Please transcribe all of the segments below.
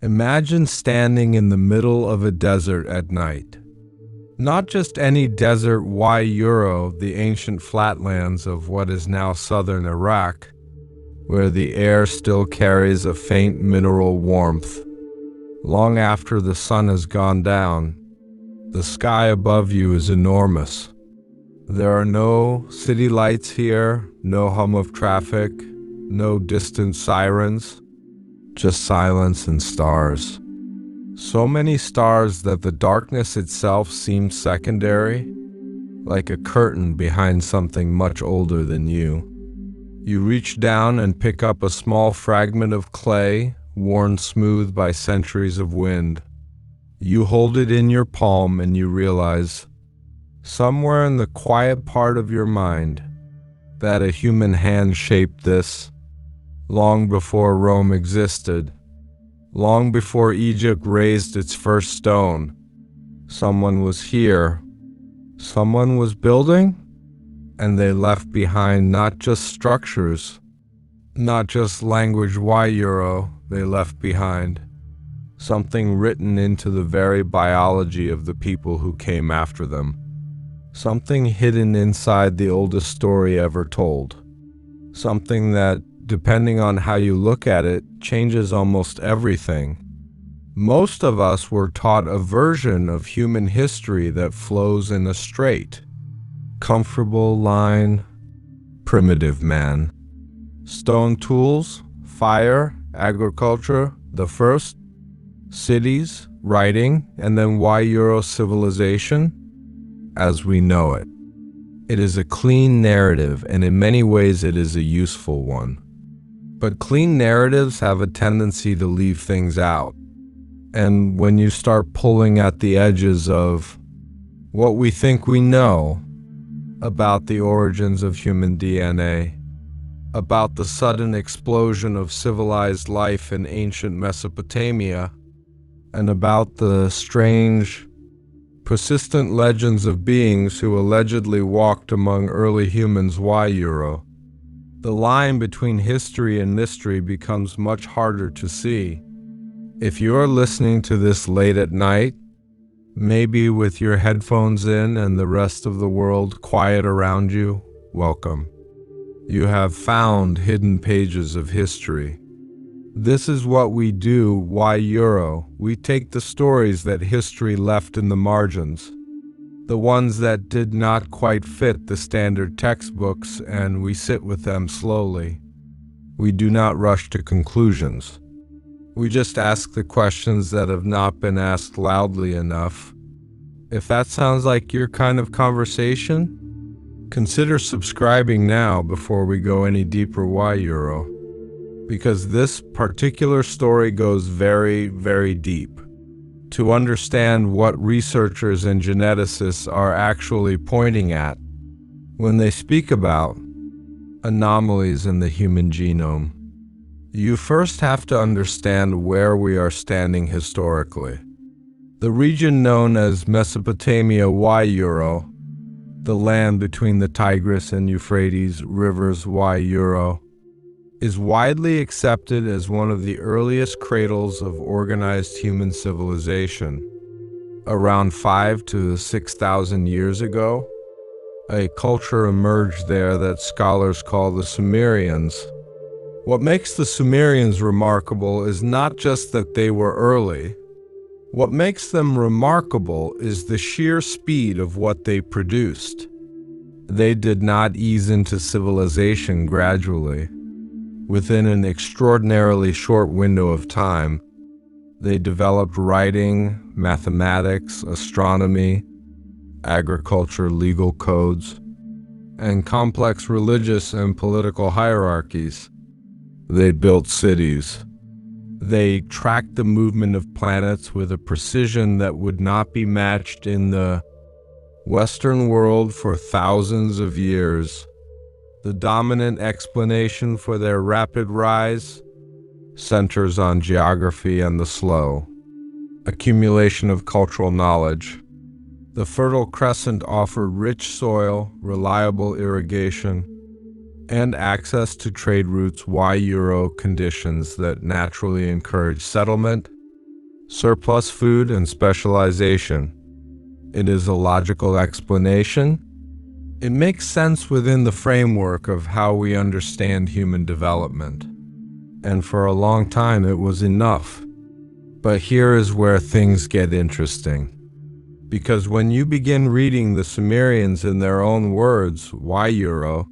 Imagine standing in the middle of a desert at night. Not just any desert Euro, the ancient flatlands of what is now southern Iraq, where the air still carries a faint mineral warmth. Long after the sun has gone down, the sky above you is enormous. There are no city lights here, no hum of traffic, no distant sirens, just silence and stars. So many stars that the darkness itself seems secondary, like a curtain behind something much older than you. You reach down and pick up a small fragment of clay, worn smooth by centuries of wind. You hold it in your palm and you realize, somewhere in the quiet part of your mind, that a human hand shaped this, long before Rome existed, long before Egypt raised its first stone. Someone was here, someone was building, and they left behind not just structures, not just language Euro, they left behind something written into the very biology of the people who came after them. Something hidden inside the oldest story ever told. Something that, depending on how you look at it, changes almost everything. Most of us were taught a version of human history that flows in a straight, comfortable line, primitive man. Stone tools, fire, agriculture, the first, cities, writing, and then Euro civilization, as we know it. It is a clean narrative, and in many ways it is a useful one. But clean narratives have a tendency to leave things out. And when you start pulling at the edges of what we think we know about the origins of human DNA, about the sudden explosion of civilized life in ancient Mesopotamia, and about the strange, persistent legends of beings who allegedly walked among early humans Euro, the line between history and mystery becomes much harder to see. If you're listening to this late at night, maybe with your headphones in and the rest of the world quiet around you, welcome. You have found hidden pages of history. This is what we do, Euro. We take the stories that history left in the margins, the ones that did not quite fit the standard textbooks, and we sit with them slowly. We do not rush to conclusions. We just ask the questions that have not been asked loudly enough. If that sounds like your kind of conversation, consider subscribing now before we go any deeper Euro, because this particular story goes very, very deep. To understand what researchers and geneticists are actually pointing at when they speak about anomalies in the human genome, you first have to understand where we are standing historically. The region known as Mesopotamia Euro, the land between the Tigris and Euphrates rivers Euro, is widely accepted as one of the earliest cradles of organized human civilization. Around 5,000 to 6,000 years ago, a culture emerged there that scholars call the Sumerians. What makes the Sumerians remarkable is not just that they were early. What makes them remarkable is the sheer speed of what they produced. They did not ease into civilization gradually. Within an extraordinarily short window of time, they developed writing, mathematics, astronomy, agriculture, legal codes, and complex religious and political hierarchies. They built cities. They tracked the movement of planets with a precision that would not be matched in the Western world for thousands of years. The dominant explanation for their rapid rise centers on geography and the slow accumulation of cultural knowledge. The Fertile Crescent offered rich soil, reliable irrigation, and access to trade routes Euro conditions that naturally encourage settlement surplus food and specialization. It is a logical explanation. It makes sense within the framework of how we understand human development. And for a long time it was enough. But here is where things get interesting. Because when you begin reading the Sumerians in their own words, Y-Euro,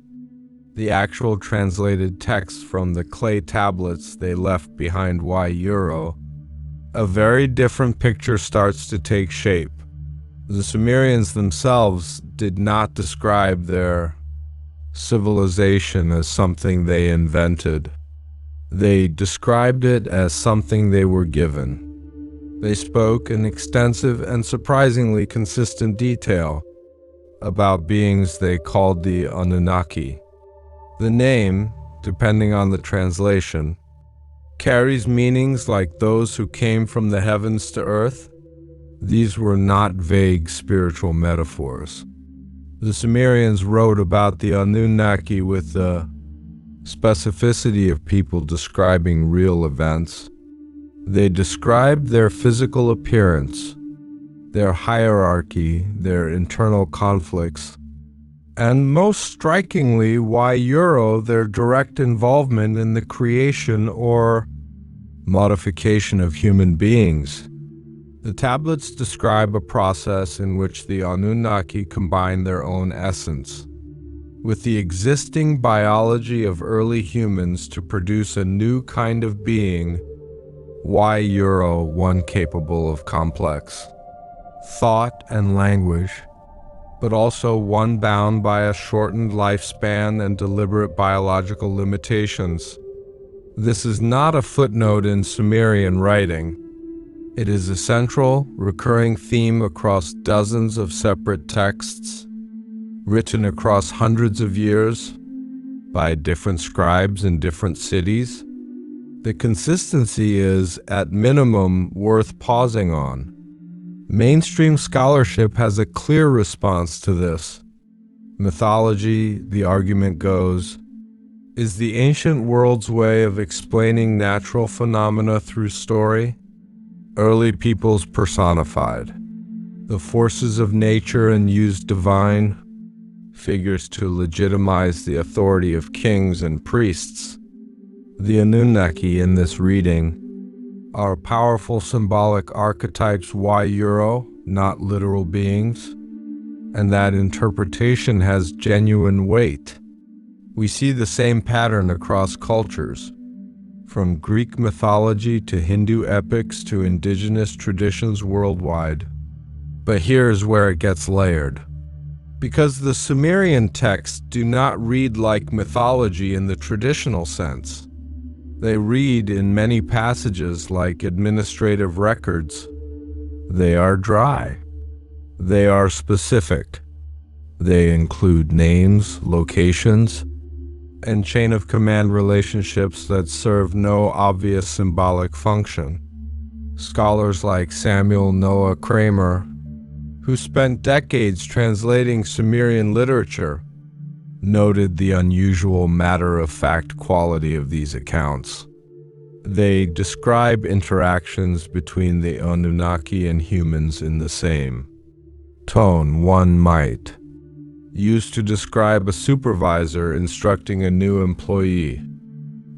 the actual translated text from the clay tablets they left behind Y-Euro, a very different picture starts to take shape. The Sumerians themselves did not describe their civilization as something they invented. They described it as something they were given. They spoke in extensive and surprisingly consistent detail about beings they called the Anunnaki. The name, depending on the translation, carries meanings like those who came from the heavens to earth. These were not vague spiritual metaphors. The Sumerians wrote about the Anunnaki with the specificity of people describing real events. They described their physical appearance, their hierarchy, their internal conflicts, and most strikingly, Y-Euro, their direct involvement in the creation or modification of human beings. The tablets describe a process in which the Anunnaki combine their own essence with the existing biology of early humans to produce a new kind of being, Y-Euro, one capable of complex thought and language, but also one bound by a shortened lifespan and deliberate biological limitations. This is not a footnote in Sumerian writing. It is a central, recurring theme across dozens of separate texts, written across hundreds of years by different scribes in different cities. The consistency is, at minimum, worth pausing on. Mainstream scholarship has a clear response to this. Mythology, the argument goes, is the ancient world's way of explaining natural phenomena through story. Early peoples personified the forces of nature and used divine figures to legitimize the authority of kings and priests. The Anunnaki in this reading are powerful symbolic archetypes, Y-Euro, not literal beings, and that interpretation has genuine weight. We see the same pattern across cultures, from Greek mythology to Hindu epics to indigenous traditions worldwide. But here's where it gets layered. Because the Sumerian texts do not read like mythology in the traditional sense. They read in many passages like administrative records. They are dry. They are specific. They include names, locations, and chain of command relationships that serve no obvious symbolic function. Scholars like Samuel Noah Kramer, who spent decades translating Sumerian literature, noted the unusual matter-of-fact quality of these accounts. They describe interactions between the Anunnaki and humans in the same tone, one might use to describe a supervisor instructing a new employee.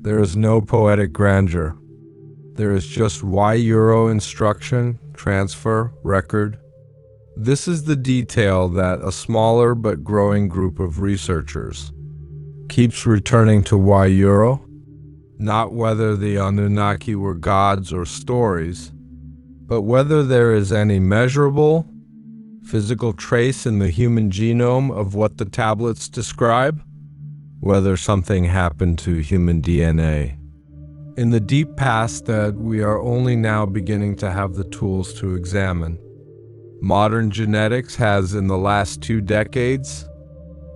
There is no poetic grandeur. There is just Y-Euro instruction, transfer, record. This is the detail that a smaller but growing group of researchers keeps returning to Y-Euro, not whether the Anunnaki were gods or stories, but whether there is any measurable, physical trace in the human genome of what the tablets describe, whether something happened to human DNA. In the deep past that we are only now beginning to have the tools to examine. Modern genetics has, in the last 2 decades,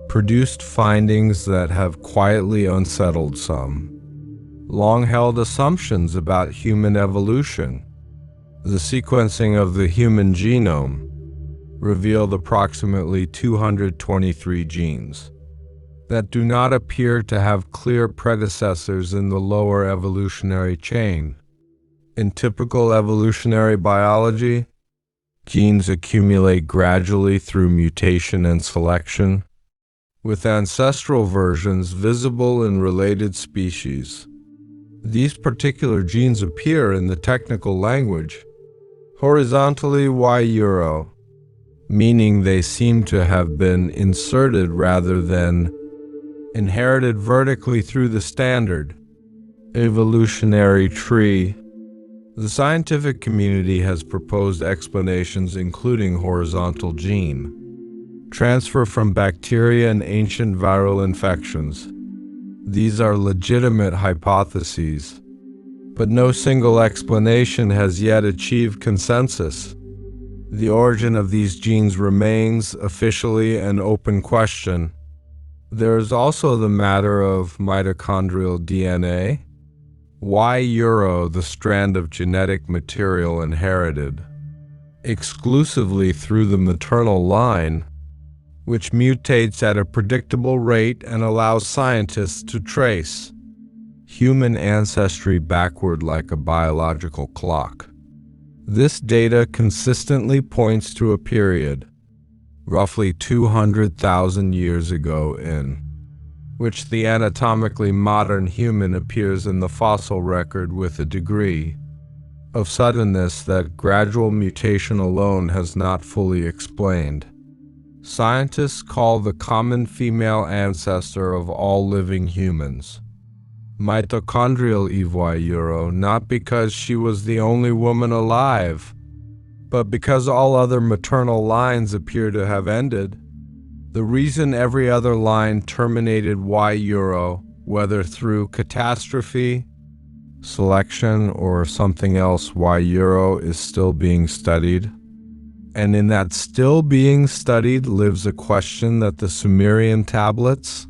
produced findings that have quietly unsettled some long-held assumptions about human evolution. The sequencing of the human genome revealed approximately 223 genes that do not appear to have clear predecessors in the lower evolutionary chain. In typical evolutionary biology, genes accumulate gradually through mutation and selection, with ancestral versions visible in related species. These particular genes appear in the technical language horizontally Y-Euro, meaning they seem to have been inserted rather than inherited vertically through the standard evolutionary tree. The scientific community has proposed explanations including horizontal gene transfer from bacteria and ancient viral infections. These are legitimate hypotheses, but no single explanation has yet achieved consensus. The origin of these genes remains officially an open question. There is also the matter of mitochondrial DNA. Y-Euro, the strand of genetic material inherited exclusively through the maternal line, which mutates at a predictable rate and allows scientists to trace human ancestry backward like a biological clock. This data consistently points to a period, roughly 200,000 years ago, in which the anatomically modern human appears in the fossil record with a degree of suddenness that gradual mutation alone has not fully explained. Scientists call the common female ancestor of all living humans mitochondrial Y-Euro, not because she was the only woman alive, but because all other maternal lines appear to have ended. The reason every other line terminated Y-Euro, whether through catastrophe, selection, or something else, Y-Euro is still being studied. And in that still being studied lives a question that the Sumerian tablets,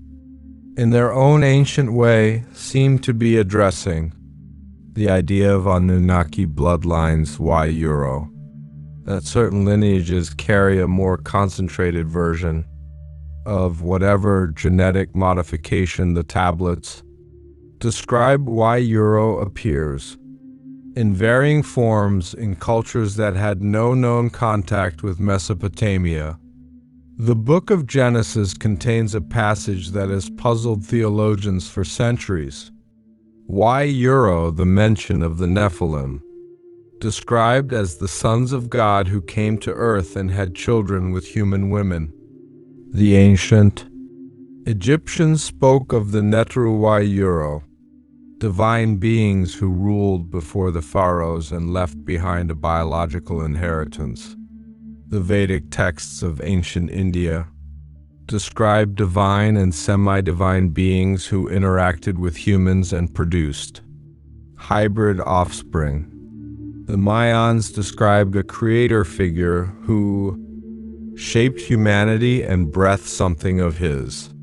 in their own ancient way, seem to be addressing: the idea of Anunnaki bloodlines Y-Euro, that certain lineages carry a more concentrated version of whatever genetic modification the tablets describe. Y-Euro appears in varying forms in cultures that had no known contact with Mesopotamia. The book of Genesis contains a passage that has puzzled theologians for centuries. Y-Euro, the mention of the Nephilim, described as the sons of God who came to earth and had children with human women. The ancient Egyptians spoke of the Netru Y-Euro, divine beings who ruled before the pharaohs and left behind a biological inheritance. The Vedic texts of ancient India describe divine and semi-divine beings who interacted with humans and produced hybrid offspring. The Mayans described a creator figure who shaped humanity and breathed something of his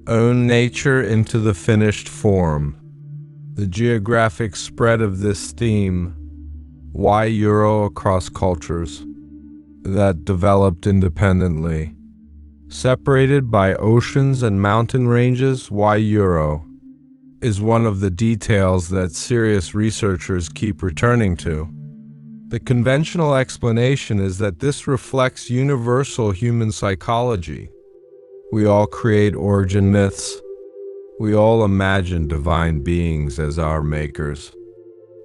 own nature into the finished form. The geographic spread of this theme, Y-Euro across cultures that developed independently, separated by oceans and mountain ranges, Y-Euro is one of the details that serious researchers keep returning to. The conventional explanation is that this reflects universal human psychology. We all create origin myths. We all imagine divine beings as our makers.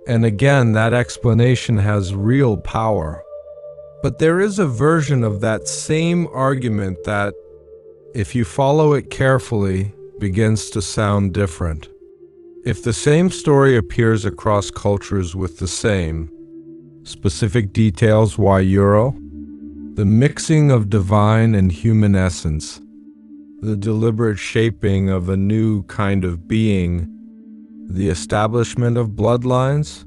And again, that explanation has real power. But there is a version of that same argument that, if you follow it carefully, begins to sound different. If the same story appears across cultures with the same specific details, Y-Euro, the mixing of divine and human essence, the deliberate shaping of a new kind of being, the establishment of bloodlines,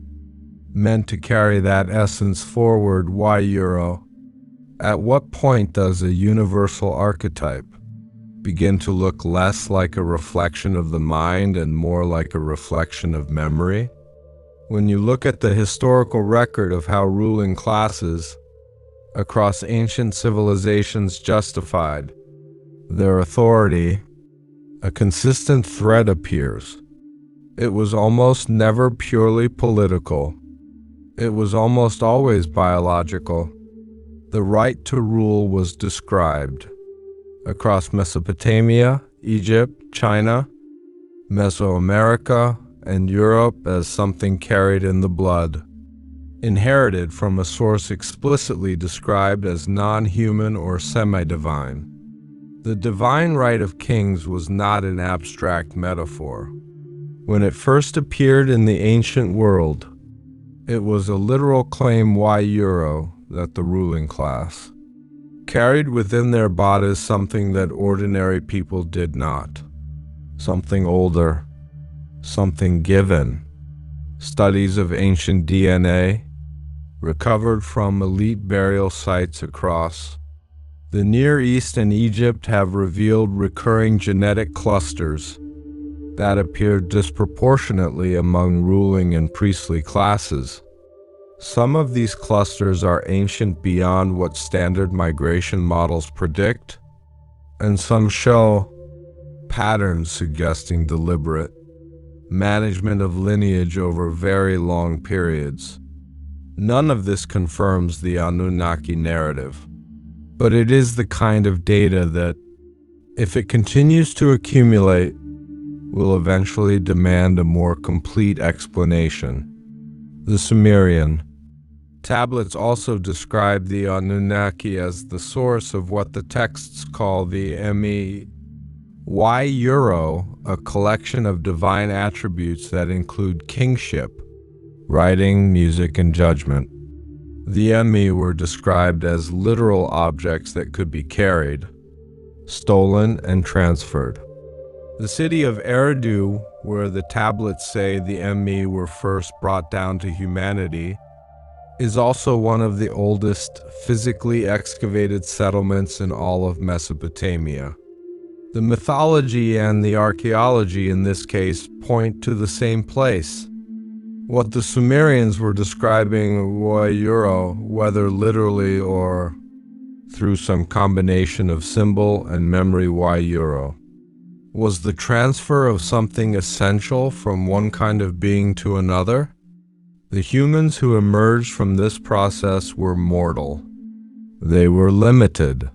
meant to carry that essence forward, Y-Euro. At what point does a universal archetype begin to look less like a reflection of the mind and more like a reflection of memory? When you look at the historical record of how ruling classes across ancient civilizations justified their authority, a consistent thread appears. It was almost never purely political. It was almost always biological. The right to rule was described across Mesopotamia, Egypt, China, Mesoamerica, and Europe as something carried in the blood, inherited from a source explicitly described as non-human or semi-divine. The divine right of kings was not an abstract metaphor. When it first appeared in the ancient world, it was a literal claim that the ruling class carried within their bodies something that ordinary people did not. Something older, something given. Studies of ancient DNA, recovered from elite burial sites across the Near East and Egypt, have revealed recurring genetic clusters that appeared disproportionately among ruling and priestly classes. Some of these clusters are ancient beyond what standard migration models predict, and some show patterns suggesting deliberate management of lineage over very long periods. None of this confirms the Anunnaki narrative, but it is the kind of data that, if it continues to accumulate, will eventually demand a more complete explanation. The Sumerian tablets also describe the Anunnaki as the source of what the texts call the Euro, a collection of divine attributes that include kingship, writing, music, and judgment. The were described as literal objects that could be carried, stolen, and transferred. The city of Eridu, where the tablets say the were first brought down to humanity, is also one of the oldest physically excavated settlements in all of Mesopotamia. The mythology and the archaeology in this case point to the same place. What the Sumerians were describing Euro, whether literally or through some combination of symbol and memory Euro, was the transfer of something essential from one kind of being to another. The humans who emerged from this process were mortal. They were limited,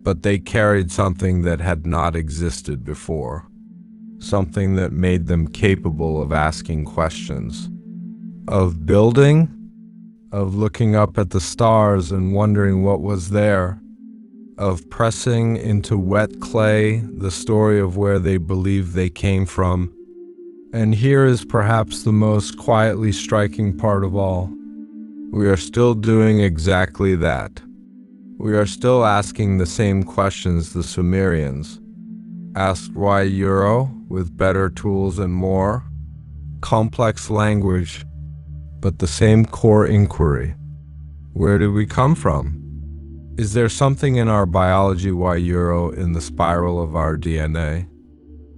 but they carried something that had not existed before, something that made them capable of asking questions, of building, of looking up at the stars and wondering what was there, of pressing into wet clay the story of where they believed they came from. And here is perhaps the most quietly striking part of all. We are still doing exactly that. We are still asking the same questions the Sumerians asked Euro, with better tools and more complex language, but the same core inquiry. Where did we come from? Is there something in our biology Euro in the spiral of our DNA?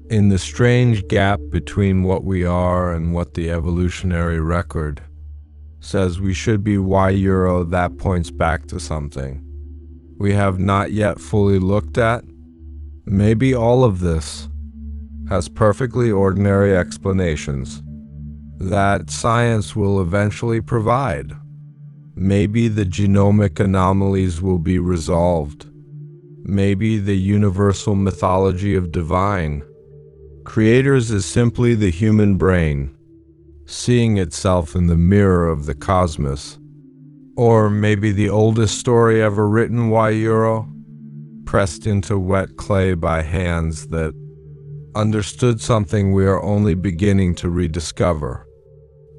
In the strange gap between what we are and what the evolutionary record says we should be Euro, that points back to something we have not yet fully looked at? Maybe all of this has perfectly ordinary explanations that science will eventually provide. Maybe the genomic anomalies will be resolved. Maybe the universal mythology of divine creators is simply the human brain, seeing itself in the mirror of the cosmos. Or maybe the oldest story ever written Euro, pressed into wet clay by hands that understood something we are only beginning to rediscover.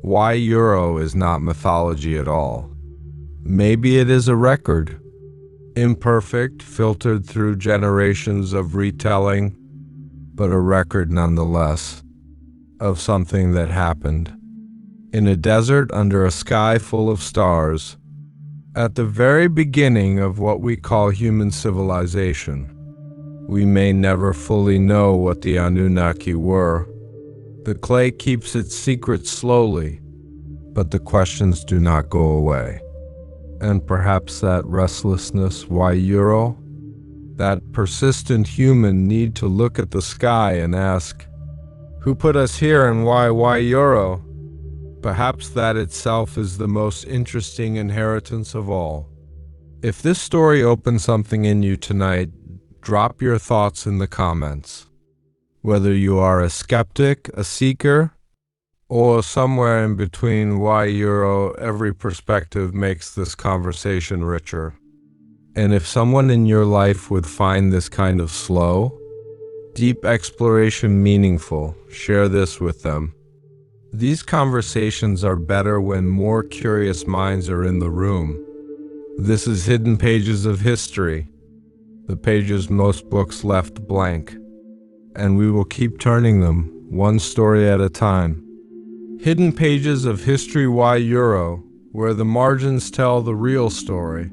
Euro is not mythology at all. Maybe it is a record, imperfect, filtered through generations of retelling, but a record nonetheless, of something that happened in a desert under a sky full of stars, at the very beginning of what we call human civilization. We may never fully know what the Anunnaki were. The clay keeps its secret slowly, but the questions do not go away. And perhaps that restlessness Euro, that persistent human need to look at the sky and ask, who put us here and why Euro? Perhaps that itself is the most interesting inheritance of all. If this story opened something in you tonight, drop your thoughts in the comments. Whether you are a skeptic, a seeker, or somewhere in between, every perspective makes this conversation richer. And if someone in your life would find this kind of slow, deep exploration meaningful, share this with them. These conversations are better when more curious minds are in the room. This is Hidden Pages of History, the pages most books left blank, and we will keep turning them, one story at a time. Hidden Pages of History, where the margins tell the real story.